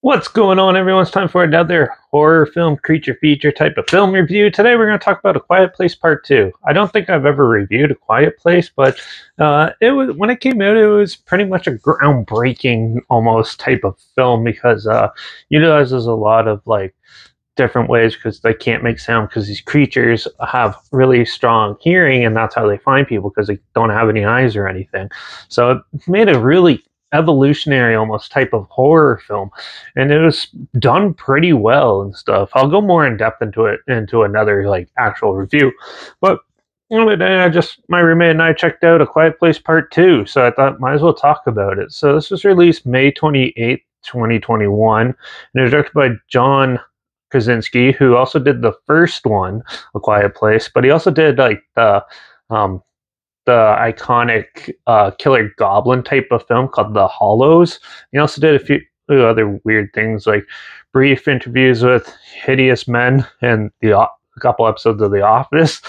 What's going on, everyone? It's time for another horror film creature feature type of film review. Today we're going to talk about A Quiet Place Part 2. I don't think I've ever reviewed A Quiet Place, but it was when it came out, it was pretty much a groundbreaking almost type of film because utilizes a lot of like different ways because they can't make sound because these creatures have really strong hearing and that's how they find people because they don't have any eyes or anything. So it made a really evolutionary almost type of horror film and it was done pretty well and stuff. I'll go more in depth into it into another like actual review, but I just my roommate and I checked out A Quiet Place Part 2, so I thought might as well talk about it. So this was released May 28th, 2021, and it was directed by John Krasinski, who also did the first one, A Quiet Place, but he also did like um, the iconic Killer Goblin type of film called The Hollows. He also did a few other weird things like brief interviews with hideous men and a couple episodes of The Office.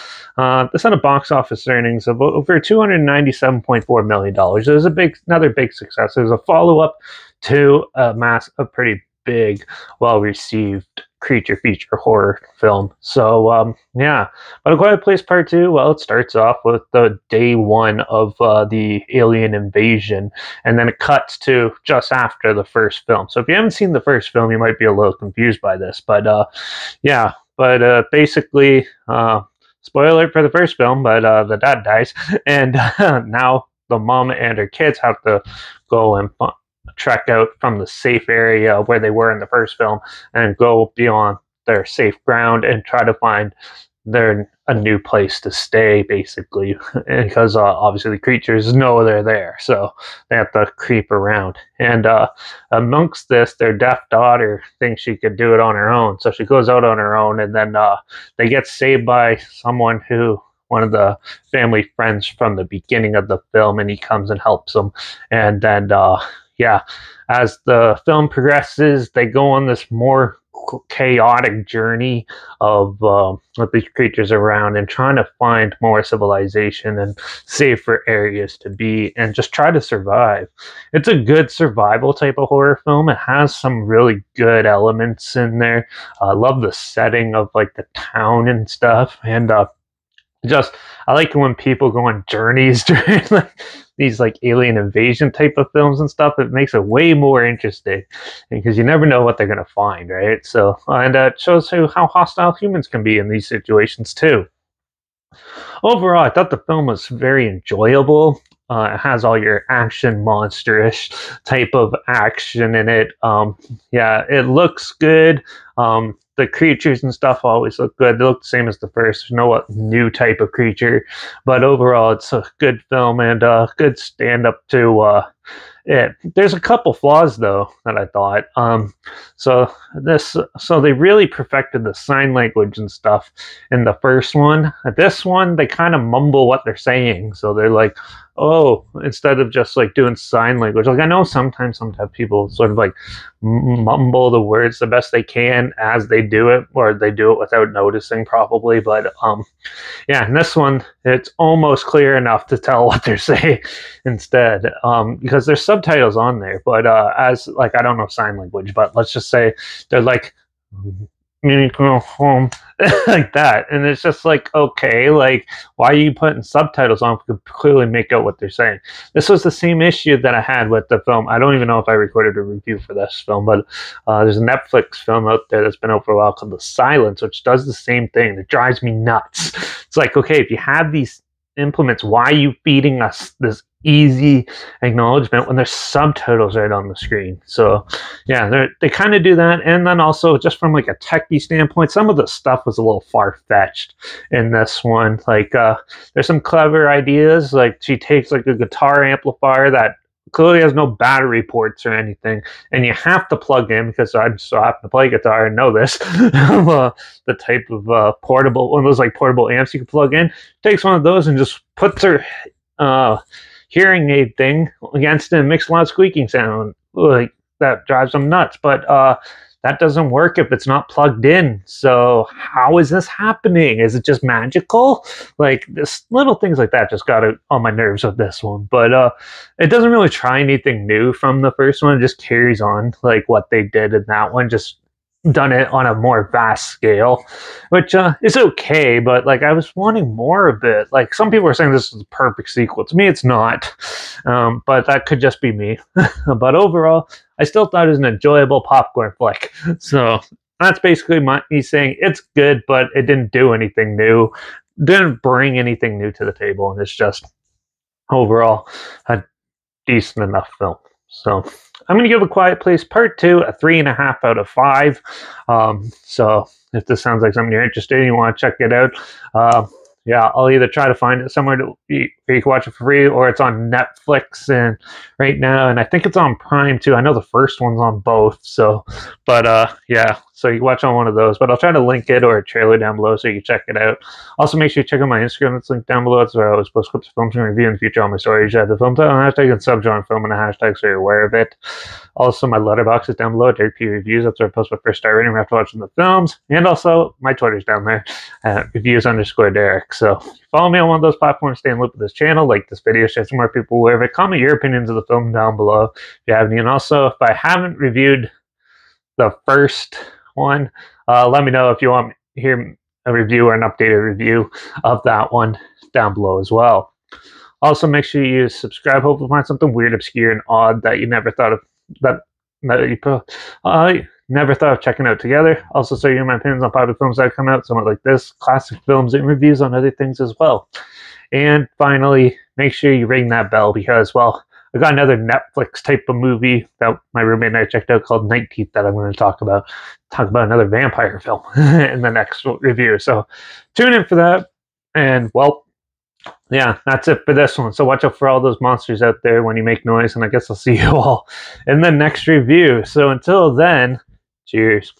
This had a box office earnings of over $297.4 million. It was another big success. It was a follow up to a pretty big, well received creature feature horror film. So yeah, but A Quiet Place Part 2, well, it starts off with the day one of the alien invasion, and then it cuts to just after the first film. So if you haven't seen the first film, you might be a little confused by this, but yeah, but basically, spoiler alert for the first film, but the dad dies, and now the mom and her kids have to go and trek out from the safe area where they were in the first film and go beyond their safe ground and try to find a new place to stay, basically, because obviously the creatures know they're there, so they have to creep around. And amongst this, their deaf daughter thinks she could do it on her own, so she goes out on her own, and then they get saved by someone who one of the family friends from the beginning of the film, and he comes and helps them. And then yeah, as the film progresses, they go on this more chaotic journey of with these creatures around and trying to find more civilization and safer areas to be and just try to survive. It's a good survival type of horror film. It has some really good elements in there. I love the setting of like the town and stuff, and just I like when people go on journeys during like these like alien invasion type of films and stuff. It makes it way more interesting because you never know what they're gonna find, right? So and it shows how hostile humans can be in these situations too. Overall, I thought the film was very enjoyable. It has all your action monsterish type of action in it. Yeah, it looks good. The creatures and stuff always look good. They look the same as the first. There's no new type of creature, but overall, it's a good film and a good stand up to it. There's a couple flaws though that I thought. So they really perfected the sign language and stuff in the first one. This one, they kind of mumble what they're saying. So they're like, oh, instead of just like doing sign language. Like I know sometimes people sort of like mumble the words the best they can as they do it, or they do it without noticing probably. But yeah, in this one, it's almost clear enough to tell what they're saying instead, because there's subtitles on there. But as like I don't know sign language, but let's just say they're like home like that, and it's just like, okay, like why are you putting subtitles on if you could clearly make out what they're saying? This was the same issue that I had with the film. I don't even know if I recorded a review for this film, but there's a Netflix film out there that's been out for a while called The Silence, which does the same thing. It drives me nuts. It's like, okay, if you have these implements, why are you feeding us this easy acknowledgement when there's subtitles right on the screen? So yeah, they kind of do that. And then also just from like a techie standpoint, some of the stuff was a little far-fetched in this one. Like there's some clever ideas, like she takes like a guitar amplifier that clearly has no battery ports or anything, and you have to plug in, because I just so happen to play guitar and know this, the type of portable, one of those like portable amps you can plug in, takes one of those and just puts her hearing aid thing against it and makes a lot of squeaking sound. Like that drives them nuts. But that doesn't work if it's not plugged in. So how is this happening? Is it just magical? Like, this little things like that just got on my nerves with this one. But it doesn't really try anything new from the first one. It just carries on like what they did in that one, just done it on a more vast scale, which is okay, but like I was wanting more of it. Like, some people are saying this is a perfect sequel. To me, it's not, but that could just be me. But overall, I still thought it was an enjoyable popcorn flick. So that's basically me saying it's good, but it didn't do anything new, didn't bring anything new to the table, and it's just overall a decent enough film. So I'm going to give A Quiet Place Part 2 a 3.5 out of 5. So if this sounds like something you're interested in, you want to check it out, yeah, I'll either try to find it somewhere where you can watch it for free, or it's on Netflix and right now, and I think it's on Prime too. I know the first one's on both. So, but yeah, so you watch on one of those. But I'll try to link it or a trailer down below so you can check it out. Also, make sure you check out my Instagram. It's linked down below. That's where I always post clips of films and review in the future. All my stories, I have the film title, hashtag and subgenre film, and a hashtag so you're aware of it. Also, my Letterbox is down below. Derek P Reviews. That's where I post my first star rating after watching the films. And also, my Twitter's down there, reviews_Derek. So follow me on one of those platforms. Stay in loop with this channel. Like this video, share some more people aware of it. Comment your opinions of the film down below if you have any. And also, if I haven't reviewed the first one, let me know if you want to hear a review or an updated review of that one down below as well. Also, make sure you subscribe. Hopefully find something weird, obscure, and odd that you never thought of, that you never thought of checking out together. Also, so you know my opinions on popular films that come out, somewhat like this, classic films, and reviews on other things as well. And finally, make sure you ring that bell because, well, I got another Netflix type of movie that my roommate and I checked out called Night Teeth that I'm going to talk about another vampire film in the next review. So tune in for that. And, well, yeah, that's it for this one. So watch out for all those monsters out there when you make noise. And I guess I'll see you all in the next review. So until then, cheers.